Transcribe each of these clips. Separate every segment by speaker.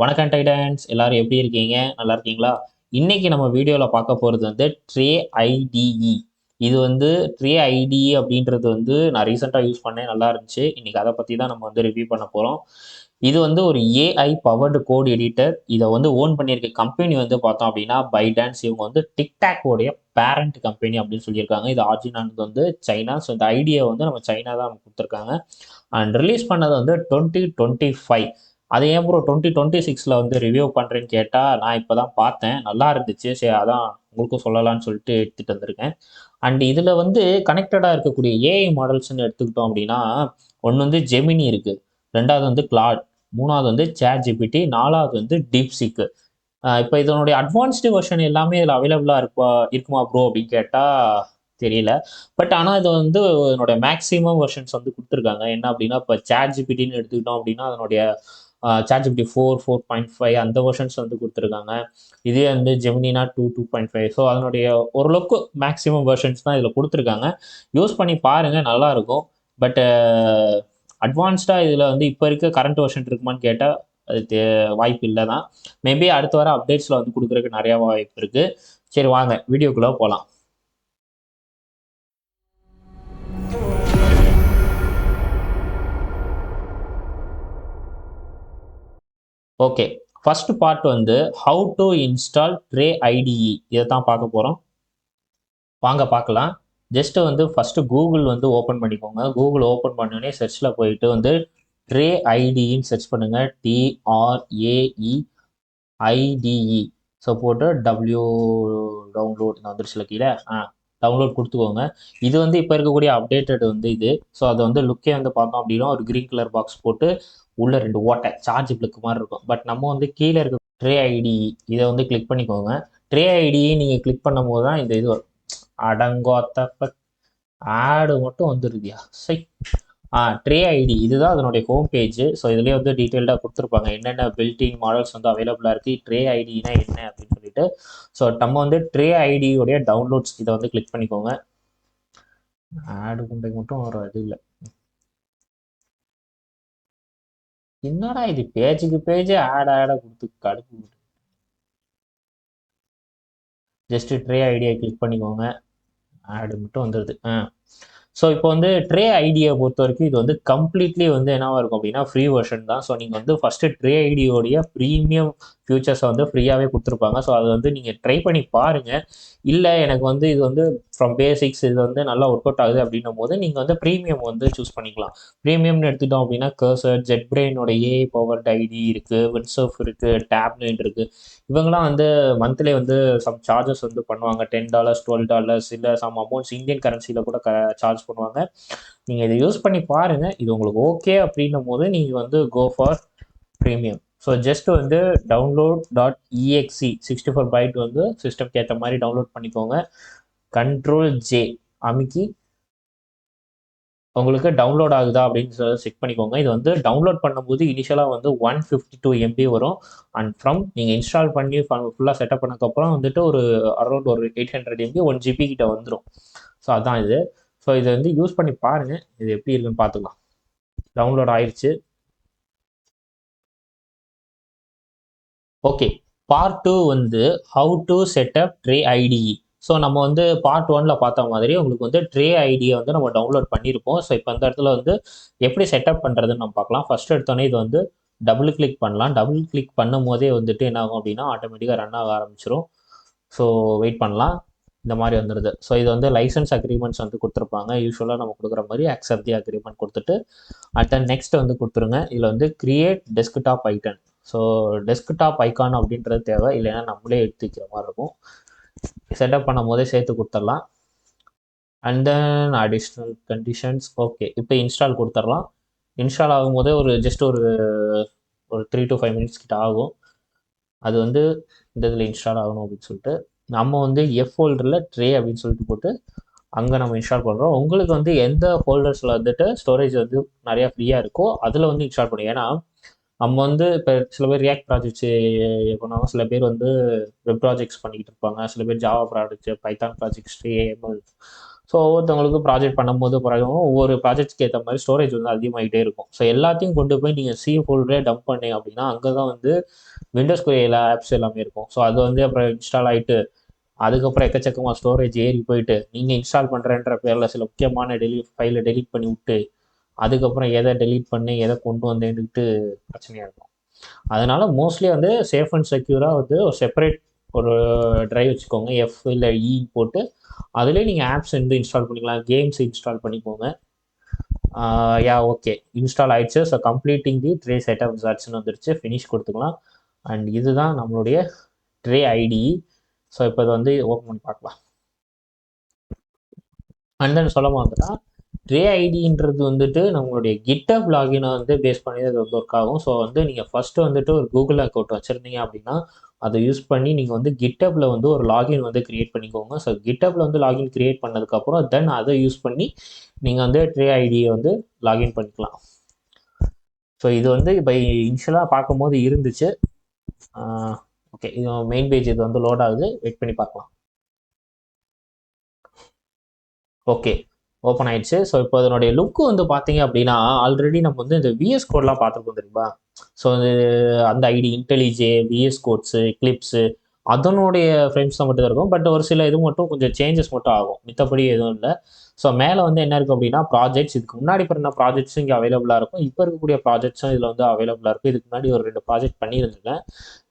Speaker 1: வணக்கம் டைட்டன்ஸ் எல்லாரும் எப்படி இருக்கீங்க? நல்லா இருக்கீங்களா? இன்னைக்கு நம்ம வீடியோவில் பார்க்க போகிறது வந்து ட்ரே ஐடிஇ. இது வந்து ட்ரே ஐடிஇ அப்படின்றது வந்து நான் ரீசெண்டாக யூஸ் பண்ணேன், நல்லா இருந்துச்சு. இன்னைக்கு அதை பற்றி தான் நம்ம வந்து ரிவ்யூ பண்ண போகிறோம். இது வந்து ஒரு ஏஐ பவர்டு கோட் எடிட்டர். இதை வந்து ஓன் பண்ணியிருக்க கம்பெனி வந்து பார்த்தோம் அப்படின்னா பைடான்ஸ். இவங்க வந்து டிக்டாக்கோடைய பேரண்ட் கம்பெனி அப்படின்னு சொல்லியிருக்காங்க. இது ஆர்ஜினானது வந்து சைனா. ஸோ இந்த ஐடியா வந்து நம்ம சைனா தான் நமக்கு கொடுத்துருக்காங்க. அண்ட் ரிலீஸ் பண்ணது வந்து 2025. அது ஏன் ப்ரோ 2026 வந்து ரிவ்யூ பண்ணுறேன்னு கேட்டால், நான் இப்போ தான் பார்த்தேன், நல்லா இருந்துச்சு. சரி அதான் உங்களுக்கும் சொல்லலாம்னு சொல்லிட்டு எடுத்துகிட்டு வந்திருக்கேன். அண்ட் இதில் வந்து கனெக்டடாக இருக்கக்கூடிய ஏஐ மாடல்ஸ்ன்னு எடுத்துக்கிட்டோம் அப்படின்னா, ஒன்று வந்து ஜெமினி இருக்குது, ரெண்டாவது வந்து கிளாட், மூணாவது வந்து சேட் ஜிபிடி, நாலாவது வந்து டீப்சீக்கு. இப்போ இதனுடைய அட்வான்ஸ்டு வெர்ஷன் எல்லாமே இதில் அவைலபிளாக இருக்குமா ப்ரோ அப்படின்னு கேட்டால் தெரியல. பட் ஆனால் இது வந்து என்னோட மேக்ஸிமம் வெர்ஷன்ஸ் வந்து கொடுத்துருக்காங்க. என்ன அப்படின்னா, இப்போ சேட் ஜிபிடின்னு எடுத்துக்கிட்டோம் அப்படின்னா அதனுடைய சேட் ஜிபிடி 4.5 அந்த வெர்ஷன்ஸ் வந்து கொடுத்துருக்காங்க. இதே வந்து ஜெமினினா 2.5. ஸோ அதனுடைய ஓரளவுக்கு மேக்ஸிமம் வெர்ஷன்ஸ் தான் இதில் கொடுத்துருக்காங்க. யூஸ் பண்ணி பாருங்கள், நல்லாயிருக்கும். பட் அட்வான்ஸ்டாக இதில் வந்து இப்போ இருக்க கரண்ட் வெர்ஷன் இருக்குமான்னு கேட்டால் அது வாய்ப்பு இல்லை தான். மேபி அடுத்த வர அப்டேட்ஸில் வந்து கொடுக்குறதுக்கு நிறையா வாய்ப்பு இருக்குது. சரி வாங்க வீடியோக்குள்ளே போகலாம். ஓகே, ஃபர்ஸ்ட் பார்ட் வந்து how to install tray ITE. இதை தான் பார்க்க போகிறோம். வாங்க பார்க்கலாம். ஜஸ்ட் வந்து ஃபர்ஸ்ட் கூகுள் வந்து ஓப்பன் பண்ணிக்கோங்க. கூகுள் ஓப்பன் பண்ணோடனே சர்ச்சில் போயிட்டு வந்து ட்ரே ஐடின்னு சர்ச் பண்ணுங்க. TRAEIDE. ஸோ போட்டு டவுன்லோட் வந்துருச்சுல கீழே. டவுன்லோட் கொடுத்துக்கோங்க. இது வந்து இப்போ இருக்கக்கூடிய அப்டேட்டட் வந்து இது. ஸோ அதை வந்து லுக்கே வந்து பார்த்தோம் அப்படின்னா ஒரு கிரீன் கலர் பாக்ஸ் போட்டு உள்ள 2 ஓட்டை சார்ஜ் பிளக்கு மாதிரி இருக்கும். பட் நம்ம வந்து கீழே இருக்க ட்ரே ஐடி இதை வந்து கிளிக் பண்ணிக்கோங்க. ட்ரே ஐடியை நீங்கள் கிளிக் பண்ணும் போது தான் இந்த இது வரும். அடங்கோத்த ஆடு மட்டும் வந்துருதியா சை. ட்ரே ஐடி இதுதான் அதனுடைய ஹோம் பேஜ். ஸோ இதுலேயே வந்து டீட்டெயில்டாக கொடுத்துருப்பாங்க என்னென்ன பில்டிங் மாடல்ஸ் வந்து அவைலபிளாக இருக்குது, ட்ரே ஐடினா என்ன அப்படின்னு சொல்லிட்டு. ஸோ நம்ம வந்து ட்ரே ஐடியோடைய டவுன்லோட்ஸ் இதை வந்து கிளிக் பண்ணிக்கோங்க. ஆடு குண்டைக்கு மட்டும் ஒரு இது இல்லை. என்னடா இது பேஜுக்கு பேஜ் ஆடை கொடுத்து கடுப்பு. ஜஸ்ட் ட்ரே ஐடியை கிளிக் பண்ணிக்கோங்க. ஆடு மட்டும் வந்துடுது. ஸோ இப்போ வந்து ட்ரே ஐடியை பொறுத்த வரைக்கும் இது வந்து கம்ப்ளீட்லி வந்து என்னவா இருக்கும் அப்படின்னா ஃப்ரீ வெர்ஷன் தான். ஸோ நீங்கள் வந்து ஃபஸ்ட்டு ட்ரே ஐடியோடைய ப்ரீமியம் ஃபியூச்சர்ஸை வந்து ஃப்ரீயாகவே கொடுத்துருப்பாங்க. ஸோ அது வந்து நீங்கள் ட்ரை பண்ணி பாருங்கள். இல்லை எனக்கு வந்து இது வந்து ஃப்ரம் பேசிக்ஸ் இது வந்து நல்லா ஒர்க் அவுட் ஆகுது அப்படின்னும் போது நீங்கள் வந்து ப்ரீமியம் வந்து சூஸ் பண்ணிக்கலாம். ப்ரீமியம்னு எடுத்துட்டோம் அப்படின்னா கர்சர், ஜெட் பிரெயினோட ஏஐ பவர்ட் ஐடி இருக்குது, வின்சர்ஃப் இருக்குது, டேப்லைன் இருக்குது. இவங்கெல்லாம் வந்து மந்த்லி வந்து சம் சார்ஜஸ் வந்து பண்ணுவாங்க. $10, $12 இல்லை சம் அமௌண்ட்ஸ் இந்தியன் கரன்சியில் கூட சார்ஜ் பண்ணுவாங்க. நீங்கள் இதை யூஸ் பண்ணி பாருங்கள். இது உங்களுக்கு ஓகே அப்படின்னும் போது நீங்கள் வந்து go for premium. So just வந்து download.exe 64 பைட் வந்து சிஸ்டம்க்கு ஏற்ற மாதிரி டவுன்லோட் பண்ணிக்கோங்க. Ctrl+J அமுக்கி உங்களுக்கு டவுன்லோட் ஆகுதா அப்படின்னு சொல்லி செக் பண்ணிக்கோங்க. இது வந்து டவுன்லோட் பண்ணும்போது இனிஷியலாக வந்து 152 MB வரும். அண்ட் ஃப்ரம் நீங்கள் இன்ஸ்டால் பண்ணி ஃபுல்லாக செட்டப் பண்ணக்கப்புறம் வந்துட்டு ஒரு அரௌண்ட் ஒரு 800 MB 1 GB கிட்ட வந்துடும். ஸோ அதான் இது. ஸோ இதை வந்து யூஸ் பண்ணி பாருங்கள், இது எப்படி இருக்குன்னு பார்த்துக்கலாம். டவுன்லோட் ஆயிடுச்சு. ஓகே, பார்ட் 2 வந்து how to setup tray ITE. So நம்ம வந்து பார்ட் 1ல பார்த்த மாதிரி உங்களுக்கு வந்து ட்ரே ஐடியை வந்து நம்ம டவுன்லோட் பண்ணியிருப்போம். ஸோ இப்போ அந்த இடத்துல வந்து எப்படி செட்டப் பண்ணுறதுன்னு நம்ம பார்க்கலாம். ஃபர்ஸ்ட் எடுத்தோடனே இது வந்து டபுள் கிளிக் பண்ணலாம். டபுள் கிளிக் பண்ணும் போதே வந்துட்டு என்ன ஆகும் அப்படின்னா ஆட்டோமேட்டிக்காக ரன் ஆக ஆரம்பிச்சிடும். ஸோ வெயிட் பண்ணலாம். இந்த மாதிரி வந்துடுது. ஸோ இது வந்து லைசன்ஸ் அக்ரிமெண்ட்ஸ் வந்து கொடுத்துருப்பாங்க. யூஸ்வலாக நம்ம கொடுக்குற மாதிரி அக்செப்ட் தி அக்ரிமெண்ட் கொடுத்துட்டு அட் நெக்ஸ்ட் வந்து கொடுத்துருங்க. இதில் வந்து create desktop icon. So desktop icon அப்படின்றது தேவை, இல்லைன்னா நம்மளே எடுத்துக்கிற மாதிரி இருக்கும். செட்டப் பண்ணும் போதே சேர்த்து கொடுத்துடலாம். And then additional conditions. Okay, இப்போ இன்ஸ்டால் கொடுத்துடலாம். இன்ஸ்டால் ஆகும்போதே ஒரு ஜஸ்ட் ஒரு 3 to 5 மினிட்ஸ் கிட்ட ஆகும். அது வந்து இந்த இதில் இன்ஸ்டால் ஆகணும் அப்படின்னு சொல்லிட்டு நம்ம வந்து எஃப் ஃபோல்டரில் ட்ரே அப்படின்னு சொல்லிட்டு போட்டு அங்கே நம்ம இன்ஸ்டால் பண்ணுறோம். உங்களுக்கு வந்து எந்த ஃபோல்டர்ஸில் வந்துட்டு ஸ்டோரேஜ் வந்து நிறையா ஃப்ரீயாக இருக்கோ அதில் வந்து இன்ஸ்டால் பண்ணுவோம். ஏன்னா நம்ம வந்து இப்போ சில பேர் ரியாக்ட் ப்ராஜெக்ட்ஸ் பண்ணுவாங்க, சில பேர் வந்து வெப் ப்ராஜெக்ட்ஸ் பண்ணிக்கிட்டு இருப்பாங்க, சில பேர் Java projects, Python projects, AML so ஒவ்வொருத்தவங்களுக்கு ப்ராஜெக்ட் பண்ணும்போது பிறகு ஒவ்வொரு ப்ராஜெக்ட்ஸ்க்கு ஏற்ற மாதிரி ஸ்டோரேஜ் வந்து அதிகமாகிட்டே இருக்கும். ஸோ எல்லாத்தையும் கொண்டு போய் நீங்கள் சி ஃபோல்டரே டம்ப் பண்ணீங்க அப்படின்னா அங்கே தான் வந்து விண்டோஸ்க்குரிய எல்லா ஆப்ஸ் எல்லாமே இருக்கும். ஸோ அது வந்து அப்புறம் இன்ஸ்டால் ஆகிட்டு அதுக்கப்புறம் எக்கச்சக்கமாக ஸ்டோரேஜ் ஏறி போயிட்டு நீங்கள் இன்ஸ்டால் பண்ணுறேன்ற பேரில் சில முக்கியமான ஃபைலை டெலீட் பண்ணி விட்டு அதுக்கப்புறம் எதை டெலீட் பண்ணி எதை கொண்டு வந்தேன்னுட்டு பிரச்சனையாக இருக்கும். அதனால மோஸ்ட்லி வந்து சேஃப் அண்ட் செக்யூராக வந்து ஒரு செப்பரேட் ஒரு ட்ரைவ் வச்சுக்கோங்க. எஃப் இல்லை இ போட்டு அதுலேயே நீங்கள் ஆப்ஸ் வந்து இன்ஸ்டால் பண்ணிக்கலாம், கேம்ஸ் இன்ஸ்டால் பண்ணிக்கோங்க. யா ஓகே, இன்ஸ்டால் ஆயிடுச்சு. So completing the Trae setup விசார்ட்ஸ்னு வந்துருச்சு, ஃபினிஷ் கொடுத்துக்கலாம். அண்ட் இதுதான் நம்மளுடைய ட்ரே ஐடி. ஸோ இப்போ இது வந்து ஓப்பன் பண்ணி பார்க்கலாம். அண்ட் தென் சொல்ல மாட்டேன்னா ட்ரே ஐடின்றது வந்துட்டு நம்மளுடைய கிட்டப் லாகினை வந்து பேஸ் பண்ணி அது வந்து ஒர்க் ஆகும். ஸோ வந்து நீங்கள் ஃபஸ்ட்டு வந்துட்டு ஒரு கூகுள் அக்கௌண்ட் வச்சுருந்தீங்க அப்படின்னா அதை யூஸ் பண்ணி நீங்கள் வந்து கிட்டப்பில் வந்து ஒரு லாகின் வந்து க்ரியேட் பண்ணிக்கோங்க. ஸோ கிட்டப்பில் வந்து லாகின் க்ரியேட் பண்ணதுக்கப்புறம் தென் அதை யூஸ் பண்ணி நீங்கள் வந்து ட்ரே ஐடியை வந்து லாகின் பண்ணிக்கலாம். ஸோ இது வந்து இப்போ இனிஷியலாக பார்க்கும்போது இருந்துச்சு. ஓகே, இது மெயின் பேஜ் இது வந்து லோட் ஆகுது, வெயிட் பண்ணி பார்க்கலாம். ஓகே, ஓப்பன் ஆயிடுச்சு. ஸோ இப்போ இதனுடைய லுக்கு வந்து பார்த்தீங்க அப்படின்னா ஆல்ரெடி நம்ம வந்து இந்த விஎஸ் கோட்லாம் பார்த்துருக்கோம் தெரியுமா? ஸோ அந்த IDE IntelliJ, VS codes, Eclipse அதனுடைய ஃப்ரேம்ஸ் தான் மட்டும் தான் இருக்கும். பட் ஒரு சில இது மட்டும் கொஞ்சம் சேஞ்சஸ் மட்டும் ஆகும், மித்தபடி எதுவும் இல்லை. ஸோ மேலே வந்து என்ன இருக்குது அப்படின்னா ப்ராஜெக்ட்ஸ். இதுக்கு முன்னாடி பிறந்த ப்ராஜெக்ட்ஸும் இங்கே அவைலபிளாக இருக்கும். இப்போ இருக்கக்கூடிய ப்ராஜெக்ட்ஸும் இதில் வந்து அவைலபிளாக இருக்குது. இதுக்கு முன்னாடி ஒரு 2 ப்ராஜெக்ட் பண்ணியிருந்தேன்,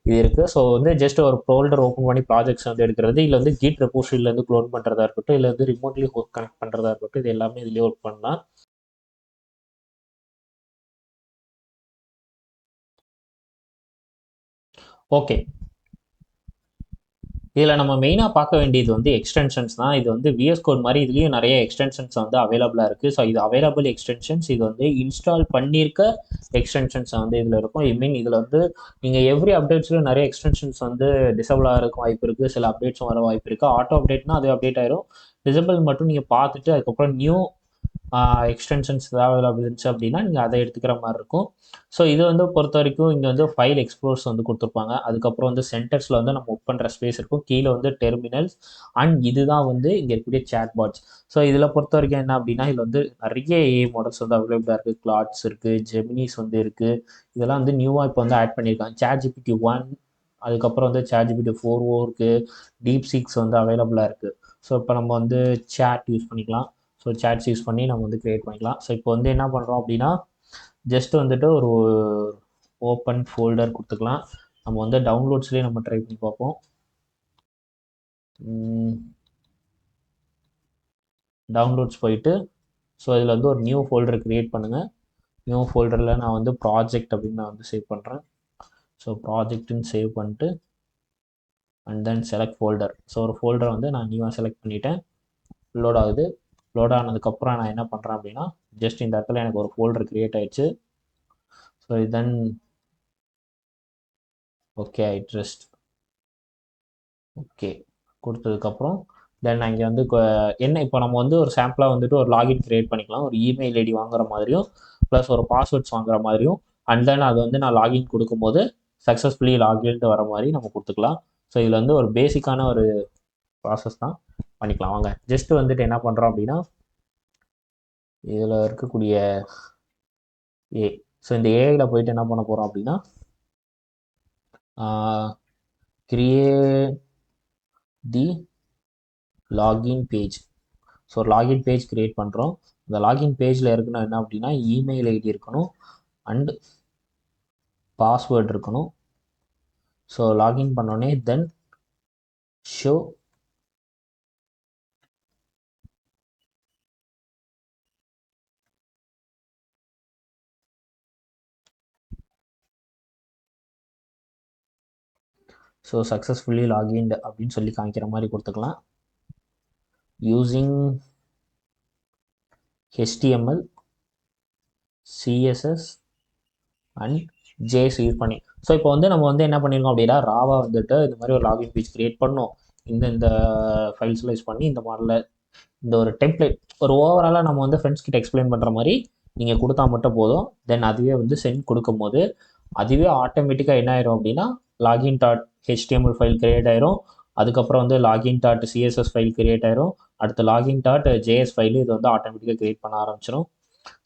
Speaker 1: இது இருக்குது. ஸோ வந்து ஜஸ்ட் ஒரு ஃபோல்டர் ஓப்பன் பண்ணி ப்ராஜெக்ட்ஸ் வந்து எடுக்கிறது, இல்லை வந்து கிட் ரெப்போசிட்டரியிலேருந்து க்ளோன் பண்ணுறதா இருக்கட்டும், இல்லை வந்து ரிமோட்லி கனெக்ட் பண்ணுறதா இருக்கட்டும், இது எல்லாமே இதுலேயே ஒர்க் பண்ணலாம். ஓகே, இதில் நம்ம மெயினாக பார்க்க வேண்டியது வந்து எக்ஸ்டென்ஷன்ஸ் தான். இது வந்து விஎஸ் கோட் மாதிரி இதுலேயும் நிறைய எக்ஸ்டென்ஷன்ஸ் வந்து அவைலபிளாக இருக்குது. ஸோ இது அவைலபிள் எக்ஸ்டென்ஷன்ஸ், இது வந்து இன்ஸ்டால் பண்ணியிருக்க எக்ஸ்டென்ஷன்ஸ் வந்து இதில் இருக்கும். ஐ மீன் இதில் வந்து நீங்கள் எவ்ரி அப்டேட்ஸ்லையும் நிறைய எக்ஸ்டென்ஷன்ஸ் வந்து டிசபிள் ஆகிறதுக்கு வாய்ப்பு இருக்குது, சில அப்டேட்ஸும் வர வாய்ப்பு இருக்குது. ஆட்டோ அப்டேட்னா அது அப்டேட் ஆயிரும், டிசபிள் மட்டும் நீங்கள் பார்த்துட்டு அதுக்கப்புறம் நியூ எக்ஸ்டென்ஷன்ஸ் அவைலபிள் இருந்துச்சு அப்படின்னா நீங்கள் அதை எடுத்துக்கிற மாதிரி இருக்கும். ஸோ இது வந்து பொறுத்த வரைக்கும் இங்கே வந்து ஃபைல் எக்ஸ்ப்ளோர்ஸ் வந்து கொடுத்துருப்பாங்க. அதுக்கப்புறம் வந்து சென்டர்ஸில் வந்து நம்ம ஒர்க் பண்ணுற ஸ்பேஸ் இருக்கும், கீழே வந்து டெர்மினல்ஸ், அண்ட் இதுதான் வந்து இங்கே இருக்கக்கூடிய சேட் பாட்ஸ். ஸோ இதில் பொறுத்த வரைக்கும் என்ன அப்படின்னா இதில் வந்து நிறைய ஏஐ மாடல்ஸ் வந்து அவைலபிளாக இருக்குது. கிளாட்ஸ் இருக்குது, ஜெமினிஸ் வந்து இருக்குது. இதெல்லாம் வந்து நியூவாக இப்போ வந்து ஆட் பண்ணியிருக்காங்க. ChatGPT 1, அதுக்கப்புறம் வந்து ChatGPT 4o இருக்குது, DeepSeek வந்து அவைலபிளாக இருக்குது. ஸோ இப்போ நம்ம வந்து சேட் யூஸ் பண்ணிக்கலாம். ஸோ சேட்ஸ் யூஸ் பண்ணி நம்ம வந்து க்ரியேட் பண்ணிக்கலாம். ஸோ இப்போ வந்து என்ன பண்ணுறோம் அப்படின்னா ஜஸ்ட் வந்துட்டு ஒரு ஓப்பன் ஃபோல்டர் கொடுத்துக்கலாம். நம்ம வந்து டவுன்லோட்ஸ்லேயே நம்ம ட்ரை பண்ணி பார்ப்போம். டவுன்லோட்ஸ் போயிட்டு ஸோ இதில் வந்து ஒரு நியூ ஃபோல்டர் க்ரியேட் பண்ணுங்கள். நியூ ஃபோல்டரில் நான் வந்து ப்ராஜெக்ட் அப்படின்னு நான் வந்து சேவ் பண்ணுறேன். ஸோ ப்ராஜெக்ட்டுன்னு சேவ் பண்ணிட்டு and then select folder. So ஒரு ஃபோல்டரை வந்து நான் நியூவாக செலக்ட் பண்ணிவிட்டேன். லோட் ஆகுது. லோட் ஆனதுக்கப்புறம் நான் என்ன பண்ணுறேன் அப்படின்னா ஜஸ்ட் இந்த இடத்துல எனக்கு ஒரு ஃபோல்டர் க்ரியேட் ஆயிடுச்சு. ஸோ தென் ஓகே ஐட்ரெஸ்ட் ஓகே கொடுத்ததுக்கப்புறம் தென் அங்கே வந்து என்ன இப்போ நம்ம வந்து ஒரு சாம்பிளாக வந்துட்டு ஒரு லாகின் க்ரியேட் பண்ணிக்கலாம். ஒரு இமெயில் ஐடி வாங்குற மாதிரியும் ப்ளஸ் ஒரு பாஸ்வேர்ட்ஸ் வாங்குற மாதிரியும் அண்ட் தென் அது வந்து நான் லாகின் கொடுக்கும்போது சக்ஸஸ்ஃபுல்லி லாகின்ட்டு வர மாதிரி நம்ம கொடுத்துக்கலாம். ஸோ இதில் வந்து ஒரு பேசிக்கான ஒரு ப்ராசஸ் தான், பண்ணிக்கலாம். வாங்க ஜஸ்ட் வந்துட்டு என்ன பண்ணுறோம் அப்படின்னா இதில் இருக்கக்கூடிய ஸோ இந்த ஏஐயில் போயிட்டு என்ன பண்ண போகிறோம் அப்படின்னா கிரியேட் தி login page. So login page create பண்ணுறோம். இந்த லாகின் பேஜில் இருக்கணும் என்ன அப்படின்னா இமெயில் ஐடி இருக்கணும் அண்ட் பாஸ்வேர்டு இருக்கணும். ஸோ லாகின் பண்ணோடனே தென் ஷோ ஸோ சக்ஸஸ்ஃபுல்லி லாகின் அப்படின்னு சொல்லி காமிக்கிற மாதிரி கொடுத்துக்கலாம். Using HTML, CSS and JS use பண்ணி. ஸோ இப்போ வந்து நம்ம வந்து என்ன பண்ணியிருக்கோம் அப்படின்னா ராவா வந்துட்டு இந்த மாதிரி ஒரு லாகின் பேஜ் க்ரியேட் பண்ணோம். இந்த ஃபைல்ஸ்லாம் யூஸ் பண்ணி இந்த மாடலில் இந்த ஒரு டெம்ப்ளேட் ஒரு ஓவராலாக நம்ம வந்து ஃப்ரெண்ட்ஸ் கிட்ட எக்ஸ்பிளைன் பண்ணுற மாதிரி நீங்கள் கொடுத்தா மட்டும் போதும். தென் அதுவே வந்து சென்ட் கொடுக்கும் போது அதுவே ஆட்டோமேட்டிக்காக என்ன ஆயிரும் அப்படின்னா லாகின் HTML ஃபைல் க்ரியேட் ஆயிரும். அதுக்கப்புறம் வந்து login dot CSS file create ஆயிரும். அடுத்து லாகின் டாட் ஜேஎஸ் ஃபைல் இது வந்து ஆட்டோமேட்டிக்காக கிரியேட் பண்ண ஆரம்பிச்சிடும்.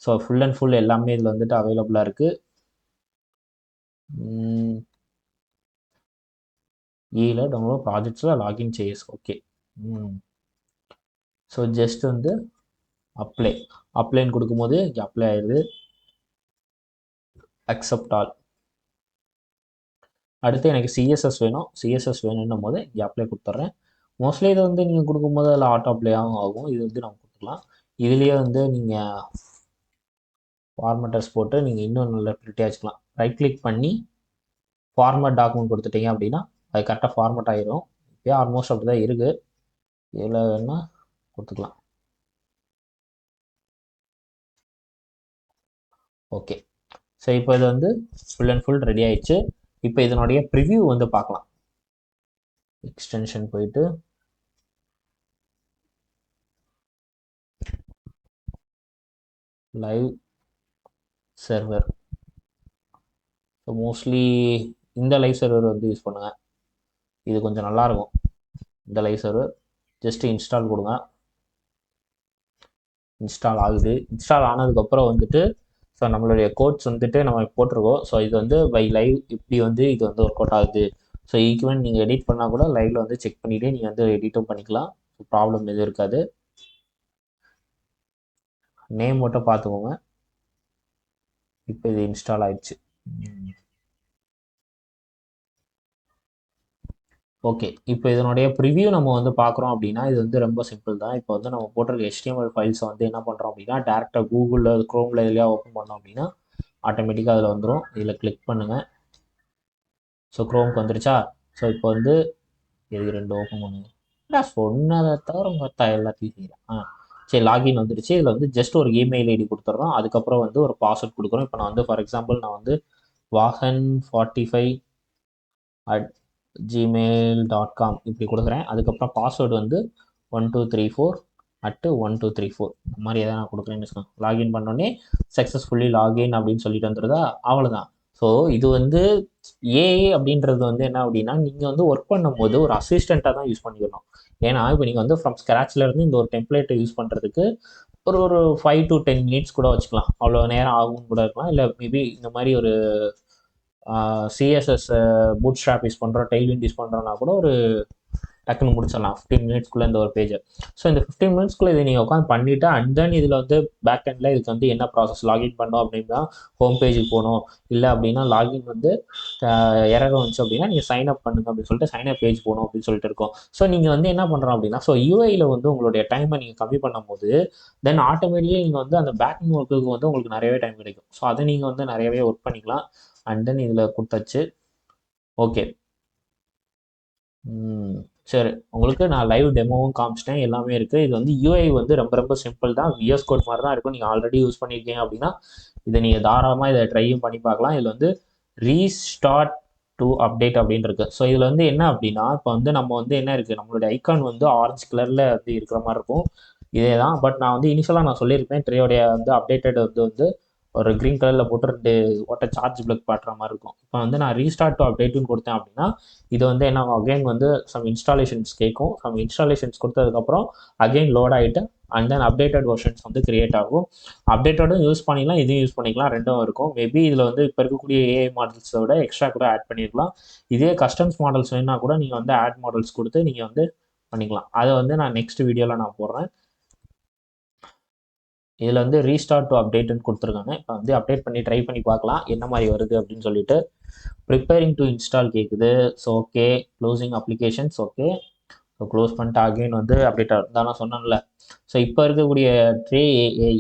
Speaker 1: ஸோ ஃபுல் அண்ட் ஃபுல் எல்லாமே இதில் வந்துட்டு அவைலபிளாக இருக்குது. ஈல டவுன்லோட் ப்ராஜெக்ட்ஸில் login JS. Okay. So just வந்து அப்ளைன்னு கொடுக்கும்போது இங்கே அப்ளை ஆயிடுது. Accept all. அடுத்து எனக்கு சிஎஸ்எஸ் வேணும்னும் போது இங்கே அப்ளை கொடுத்துட்றேன். மோஸ்ட்லி இதை வந்து நீங்கள் கொடுக்கும்போது அதில் ஆட்டோ அப்ளையாகவும் ஆகும். இது வந்து நம்ம கொடுத்துக்கலாம். இதுலேயே வந்து நீங்கள் ஃபார்மேட்டர்ஸ் போட்டு நீங்கள் இன்னும் நல்ல ப்ரிட்டியாக வச்சுக்கலாம். ரைட் கிளிக் பண்ணி ஃபார்மேட் டாக்குமெண்ட் கொடுத்துட்டீங்க அப்படின்னா அது கரெக்டாக ஃபார்மேட் ஆகிரும். இப்போயே ஆல்மோஸ்ட் அப்படி தான் இருக்குது. இதில் வேணால் கொடுத்துக்கலாம். ஓகே. ஸோ இப்போ இது வந்து ஃபுல் அண்ட் ஃபுல் ரெடி ஆயிடுச்சு. இப்போ இதனுடைய ப்ரிவ்யூ வந்து பார்க்கலாம். எக்ஸ்டென்ஷன் போயிட்டு லைவ் சர்வர். ஸோ மோஸ்ட்லி இந்த லைவ் சர்வர் வந்து யூஸ் பண்ணுங்கள். இது கொஞ்சம் நல்லாயிருக்கும். இந்த லைவ் சர்வர் ஜஸ்ட்டு இன்ஸ்டால் கொடுங்க. இன்ஸ்டால் ஆகுது. இன்ஸ்டால் ஆனதுக்கப்புறம் வந்துட்டு ஸோ நம்மளுடைய கோட்ஸ் வந்துட்டு நம்ம போட்டிருக்கோம். ஸோ இது வந்து பை லைவ் இப்படி வந்து இது வந்து ஒர்க் அவுட் ஆகுது. ஸோ ஈக்குவன் நீங்கள் எடிட் பண்ணால் கூட லைவில் வந்து செக் பண்ணிவிட்டு நீங்கள் வந்து எடிட்டும் பண்ணிக்கலாம். ப்ராப்ளம் எதுவும் இருக்காது. நேம் மட்டும் பார்த்துக்கோங்க. இப்போ இது இன்ஸ்டால் ஆயிடுச்சு. ஓகே. இப்போ இதனுடைய ப்ரிவ்யூ நம்ம வந்து பார்க்குறோம் அப்படின்னா இது வந்து ரொம்ப சிம்பிள் தான். இப்போ வந்து நம்ம போட்டிருக்க HTML ஃபைல்ஸை வந்து என்ன பண்ணுறோம் அப்படின்னா டேரெக்டாக கூகுளில் க்ரோமில் எதுலையா ஓப்பன் பண்ணோம் அப்படின்னா ஆட்டோமேட்டிக்காக அதில் வந்துடும். இதில் கிளிக் பண்ணுங்கள். ஸோ க்ரோமுக்கு வந்துருச்சா? ஸோ இப்போ வந்து இது 2 ஓப்பன் பண்ணுங்க. நான் சொன்னதை தவிர மற்ற எல்லாத்தையும் செய்கிறேன். சரி, லாகின் வந்துடுச்சு. இதில் வந்து ஜஸ்ட் ஒரு இமெயில் ஐடி கொடுத்துட்றோம். அதுக்கப்புறம் வந்து ஒரு பாஸ்வேர்ட் கொடுக்குறோம். இப்போ நான் வந்து ஃபார் எக்ஸாம்பிள் நான் வந்து vahan45@gmail.com இப்படி கொடுக்குறேன். அதுக்கப்புறம் பாஸ்வேர்டு வந்து 1234@1234 இந்த மாதிரி எதாவது நான் கொடுக்குறேன்னு வச்சுக்கோங்க. லாகின் பண்ணோடனே சக்ஸஸ்ஃபுல்லி லாகின் அப்படின்னு சொல்லிட்டு வந்துடுதா? அவ்வளோதான். ஸோ இது வந்து ஏஐ அப்படின்றது வந்து என்ன அப்படின்னா நீங்கள் வந்து ஒர்க் பண்ணும்போது ஒரு அசிஸ்டண்ட்டாக தான் யூஸ் பண்ணிக்கணும். ஏன்னா இப்போ நீங்கள் வந்து ஃப்ரம் ஸ்க்ராட்ச்லேருந்து இந்த ஒரு டெம்ப்ளேட்டை யூஸ் பண்ணுறதுக்கு ஒரு 5 to 10 minutes கூட வச்சுக்கலாம். அவ்வளோ நேரம் ஆகும்னு கூட இருக்கலாம். இல்லை மேபி இந்த மாதிரி ஒரு சிஎஸ்எஸ் பூட் ஸ்ட்ராப் யூஸ் பண்ணுறோம், டெய்ல்விண்ட் யூஸ் பண்ணுறோன்னா கூட ஒரு டக்குன்னு முடிச்சிடலாம் 15 minutesக்குள்ளே இந்த ஒரு பேஜை. ஸோ இந்த 15 minutesக்குள்ளே இதை நீங்கள் உட்காந்து பண்ணிவிட்டு அண்ட் தென் இதில் வந்து பேக் எண்டில் இதுக்கு வந்து என்ன ப்ராசஸ் லாகின் பண்ணோம் அப்படின்னா ஹோம் பேஜுக்கு போகணும். இல்லை அப்படின்னா லாகின் வந்து எரர் வந்துச்சு அப்படின்னா நீங்கள் சைன் அப் பண்ணுங்க அப்படின்னு சொல்லிட்டு சைன் அப் பேஜ் போகணும் அப்படின்னு சொல்லிட்டு இருக்கோம். ஸோ நீங்கள் வந்து என்ன பண்ணுறோம் அப்படின்னா ஸோ யூஐயில் வந்து உங்களுடைய டைமை நீங்கள் கம்மி பண்ணும்போது தென் ஆட்டோமேட்டிக்கலி நீங்கள் வந்து அந்த பேக் எண்ட் ஒர்க்குக்கு வந்து உங்களுக்கு நிறையவே டைம் கிடைக்கும். ஸோ அதை நீங்கள் வந்து நிறையவே ஒர்க் பண்ணிக்கலாம். அண்ட் தென் இதில் கொடுத்தாச்சு. ஓகே. சரி, உங்களுக்கு நான் லைவ் டெமோவும் காமிச்சிட்டேன். எல்லாமே இருக்குது. இது வந்து யூஐ வந்து ரொம்ப ரொம்ப சிம்பிள் தான். விஎஸ் கோட் மாதிரி தான் இருக்கும். நீங்கள் ஆல்ரெடி யூஸ் பண்ணியிருக்கீங்க அப்படின்னா இதை நீங்கள் தாராளமாக இதை ட்ரையும் பண்ணி பார்க்கலாம். இதில் வந்து ரீஸ்டார்ட் டு அப்டேட் அப்படின்னு இருக்குது. ஸோ இதில் வந்து என்ன அப்படின்னா இப்போ வந்து நம்ம வந்து என்ன இருக்குது நம்மளுடைய ஐக்கான் வந்து ஆரஞ்சு கலரில் வந்து இருக்கிற மாதிரி இருக்கும். இதே தான். பட் நான் வந்து இனிஷியலாக நான் சொல்லியிருப்பேன் ட்ரேயோடைய வந்து அப்டேட்டட் வந்து ஒரு க்ரீன் கலரில் போட்டு 2 ஓட்ட சார்ஜ் பிளக் பாட்டுற மாதிரி இருக்கும். இப்போ வந்து நான் ரீஸ்டார்ட் டு அப்டேட்டுன்னு கொடுத்தேன் அப்படின்னா இது வந்து என்ன அகைன் வந்து சம் இன்ஸ்டாலேஷன்ஸ் கேட்கும். சம் இன்ஸ்டாலேஷன்ஸ் கொடுத்ததுக்கப்புறம் அகைன் லோட் ஆகிட்டு அண்ட் தென் அப்டேட்டட் வெர்ஷன்ஸ் வந்து கிரியேட் ஆகும். அப்டேட்டடும் யூஸ் பண்ணிக்கலாம், இதையும் யூஸ் பண்ணிக்கலாம், ரெண்டும் இருக்கும். மேபி இதில் வந்து இப்போ இருக்கக்கூடிய ஏஐ மாடல்ஸோட எக்ஸ்ட்ரா கூட ஆட் பண்ணியிருக்கலாம். இதே கஸ்டம்ஸ் மாடல்ஸ் வேணுன்னா கூட நீங்கள் வந்து ஆட் மாடல்ஸ் கொடுத்து நீங்கள் வந்து பண்ணிக்கலாம். அதை வந்து நான் நெக்ஸ்ட் வீடியோவில் நான் போடுறேன். இதில் வந்து ரீஸ்டார்ட் டு அப்டேட்டுன்னு கொடுத்துருக்காங்க. இப்போ வந்து அப்டேட் பண்ணி ட்ரை பண்ணி பார்க்கலாம் என்ன மாதிரி வருது அப்படின்னு சொல்லிட்டு. ப்ரிப்பேரிங் டு இன்ஸ்டால் கேட்குது. So okay. Closing applications. Okay. So close பண்ணிட்டு அகைன் வந்து அப்டேட் ஆகும். தான் நான் சொன்னேன்ல. ஸோ இப்போ இருக்கக்கூடிய ட்ரே ஏஐ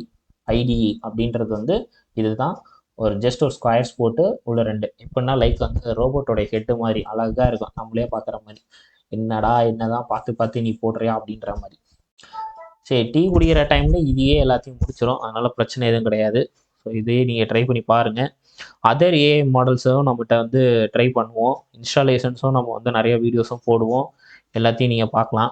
Speaker 1: ஐடிஇ அப்படின்றது வந்து இதுதான். ஒரு ஜஸ்ட் ஒரு ஸ்கொயர்ஸ் போட்டு உள்ள 2 இப்போனா லைக் வந்து ரோபோட்டோடைய ஹெட்டு மாதிரி அழகாக இருக்கும். நம்மளே பார்க்குற மாதிரி. என்னதான் பார்த்து நீ போடுறியா அப்படின்ற மாதிரி. சரி, டீ குடிக்கிற டைமில் இதையே எல்லாத்தையும் முடிச்சிடும். அதனால் பிரச்சனை எதுவும் கிடையாது. ஸோ இதையே நீங்கள் ட்ரை பண்ணி பாருங்கள். அதர் ஏஐ மாடல்ஸும் நம்மகிட்ட வந்து ட்ரை பண்ணுவோம். இன்ஸ்டாலேஷன்ஸும் நம்ம வந்து நிறைய வீடியோஸும் போடுவோம். எல்லாத்தையும் நீங்கள் பார்க்கலாம்.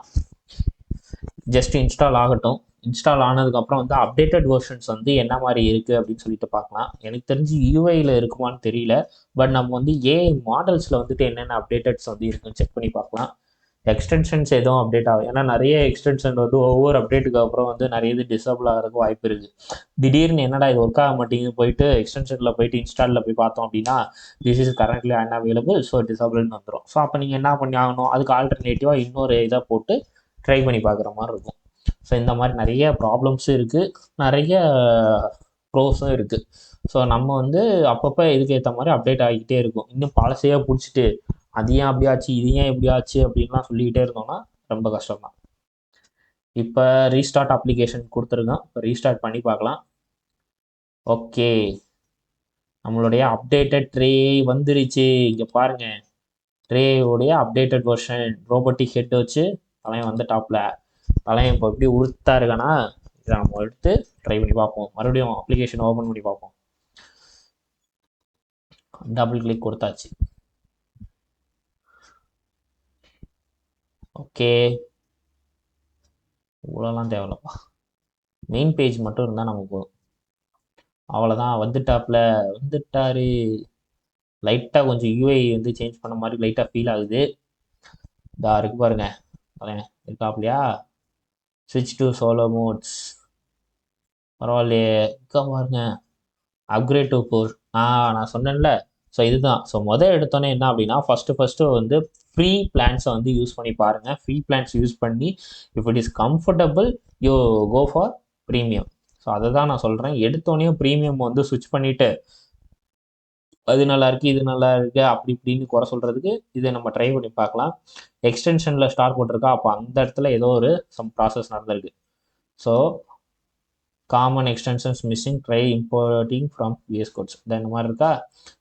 Speaker 1: ஜஸ்ட் இன்ஸ்டால் ஆகட்டும். இன்ஸ்டால் ஆனதுக்கப்புறம் வந்து அப்டேட்டட் வெர்ஷன்ஸ் வந்து என்ன மாதிரி இருக்குது அப்படின்னு சொல்லிட்டு பார்க்கலாம். எனக்கு தெரிஞ்சு யூஐயில் இருக்குமான்னு தெரியல. பட் நம்ம வந்து ஏஐ மாடல்ஸில் வந்துட்டு என்னென்ன அப்டேட்டட்ஸ் வந்து இருக்குன்னு செக் பண்ணி பார்க்கலாம். எக்ஸ்டென்ஷன்ஸ் எதுவும் அப்டேட் ஆகும். ஏன்னா நிறைய எக்ஸ்டென்ஷன் வந்து ஒவ்வொரு அப்டேட்டுக்கு அப்புறம் வந்து நிறைய இது டிசபிள் ஆகிறதுக்கு வாய்ப்பு இருக்குது. திடீர்னு என்னடா இது ஒர்க் ஆக மாட்டேங்குது போயிட்டு எக்ஸ்டென்ஷனில் போயிட்டு இன்ஸ்டாலில் போய் பார்த்தோம் அப்படின்னா this is currently unavailable so டிசபிள்னு வந்துடும். ஸோ அப்போ நீங்கள் என்ன பண்ணி ஆகணும், அதுக்கு ஆல்டர்னேட்டிவாக இன்னொரு இதை போட்டு ட்ரை பண்ணி பார்க்குற மாதிரி இருக்கும். ஸோ இந்த மாதிரி நிறைய ப்ராப்ளம்ஸும் இருக்குது, நிறைய ப்ரோஸும் இருக்குது. ஸோ நம்ம வந்து அப்பப்போ இதுக்கு ஏற்ற மாதிரி அப்டேட் ஆகிக்கிட்டே இருக்கும். இன்னும் பாலிசியாக பிடிச்சிட்டு அது ஏன் அப்படி ஆச்சு இது ஏன் இப்படி ஆச்சு அப்படின்லாம் சொல்லிக்கிட்டே இருந்தோம்னா ரொம்ப கஷ்டம் தான். இப்போ ரீஸ்டார்ட் அப்ளிகேஷன் கொடுத்துருக்கோம். இப்போ ரீஸ்டார்ட் பண்ணி பார்க்கலாம். ஓகே, நம்மளுடைய அப்டேட்டட் ட்ரே வந்துருச்சு. இங்கே பாருங்கள், ட்ரேயோடைய அப்டேட்டட் வெர்ஷன் ரோபோட்டிக் ஹெட் வச்சு தலைவன் வந்து டாப்பில் தலைவன் இப்போ எப்படி உறுத்தா இருக்கானா, இதை நம்ம எடுத்து ட்ரை பண்ணி பார்ப்போம். மறுபடியும் அப்ளிகேஷன் ஓப்பன் பண்ணி பார்ப்போம். டபுள் கிளிக் கொடுத்தாச்சு. ஓகே, இவ்வளோலாம் தேவையில்லப்பா, மெயின் பேஜ் மட்டும் இருந்தால் நமக்கு போதும். அவ்வளோதான், வந்துட்டாரு. லைட்டாக கொஞ்சம் யூஐ வந்து சேஞ்ச் பண்ண மாதிரி லைட்டாக ஃபீல் ஆகுது. இதா இருக்கு பாருங்க, இருக்காப்லையா, ஸ்விட்ச் டு சோலோ மோட்ஸ், பரவாயில்லையே. இருக்கா பாருங்க, அப்கிரேட் டு 4. நான் சொன்னேன்ல, ஸோ இதுதான். ஸோ எடுத்தோன்னே என்ன அப்படின்னா ஃபஸ்ட்டு வந்து ஃப்ரீ பிளான்ஸை வந்து யூஸ் பண்ணி பாருங்கள். ஃப்ரீ பிளான்ஸ் யூஸ் பண்ணி if it is comfortable you go for premium. So அதை தான் நான் சொல்கிறேன். எடுத்தோடனே ப்ரீமியம் வந்து ஸ்விட்ச் பண்ணிவிட்டு அது நல்லா இருக்குது இது நல்லா இருக்குது அப்படி இப்படின்னு குறை சொல்கிறதுக்கு இதை நம்ம ட்ரை பண்ணி பார்க்கலாம். எக்ஸ்டென்ஷனில் ஸ்டார் போட்டிருக்கா, அப்போ அந்த இடத்துல ஏதோ ஒரு சம் ப்ராசஸ் நடந்திருக்கு. So common extensions missing, try importing from VS codes, இந்த மாதிரி இருக்கா.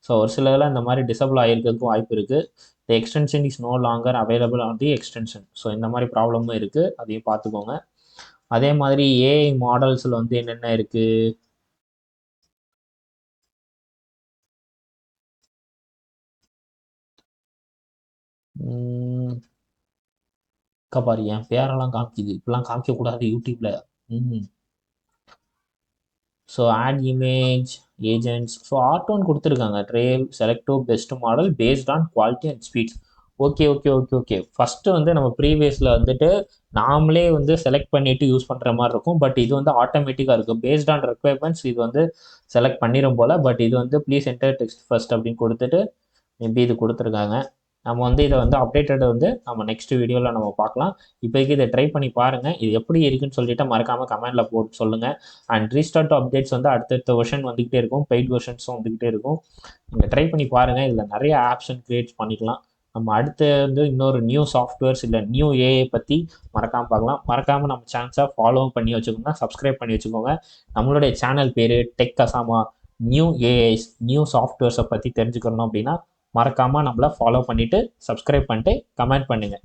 Speaker 1: ஸோ ஒரு சிலதில் இந்த மாதிரி டிசபிள் ஆகிருக்கிறதுக்கும் வாய்ப்பு இருக்குது. The extension is no longer available on the extension. So இந்த மாதிரி ப்ராப்ளமும் இருக்குது, அதையும் பார்த்துக்கோங்க. அதே மாதிரி ஏஐ மாடல்ஸில் வந்து என்னென்ன இருக்குது, பாரு என் பேரெல்லாம் காமிக்குது, இப்படிலாம் காமிக்கக்கூடாது யூடியூப்ல. So add image agents, so ஆட்டோன்னு கொடுத்துருக்காங்க. ட்ரேல் select best model based on quality and speeds. Okay. First வந்து நம்ம ப்ரீவியஸில் வந்துட்டு நாமளே வந்து செலக்ட் பண்ணிவிட்டு யூஸ் பண்ணுற மாதிரி இருக்கும். பட் இது வந்து ஆட்டோமேட்டிக்காக இருக்கும், பேஸ்ட் ஆன் ரெக்குயர்மெண்ட்ஸ் இது வந்து செலக்ட் பண்ணிடும் போல். பட் இது வந்து ப்ளீஸ் என்டர் டெக்ஸ்ட் ஃபர்ஸ்ட் அப்படின்னு கொடுத்துட்டு மேபி இது கொடுத்துருக்காங்க. நம்ம வந்து இதை வந்து அப்டேட்டடை வந்து நம்ம நெக்ஸ்ட் வீடியோவில் நம்ம பார்க்கலாம். இப்போதைக்கு இதை ட்ரை பண்ணி பாருங்கள், இது எப்படி இருக்குன்னு சொல்லிட்டு மறக்காமல் கமெண்டில் போட்டு சொல்லுங்கள். அண்ட் ரீஸ்டார்ட் அப்டேட்ஸ் வந்து அடுத்தடுத்த வெர்ஷன் வந்துக்கிட்டே இருக்கும், பெய்ட் வெர்ஷன்ஸும் வந்துக்கிட்டே இருக்கும். நீங்கள் ட்ரை பண்ணி பாருங்கள், இதில் நிறைய ஆப்ஷன் க்ரியேட் பண்ணிக்கலாம். நம்ம அடுத்து வந்து இன்னொரு நியூ சாஃப்ட்வேர்ஸ் இல்லை நியூ ஏஐ பற்றி மறக்காமல் பார்க்கலாம். மறக்காமல் நம்ம சேனல்ஸை ஃபாலோவும் பண்ணி வச்சுக்கோங்க, சப்ஸ்கிரைப் பண்ணி வச்சுக்கோங்க. நம்மளுடைய சேனல் பேர் டெக் அசாமா. நியூ ஏஐஸ் நியூ சாஃப்ட்வேர்ஸை பற்றி தெரிஞ்சுக்கணும் அப்படின்னா மறக்காமல் நம்மளை ஃபாலோ பண்ணிவிட்டு சப்ஸ்கிரைப் பண்ணிட்டு கமெண்ட் பண்ணுங்கள்.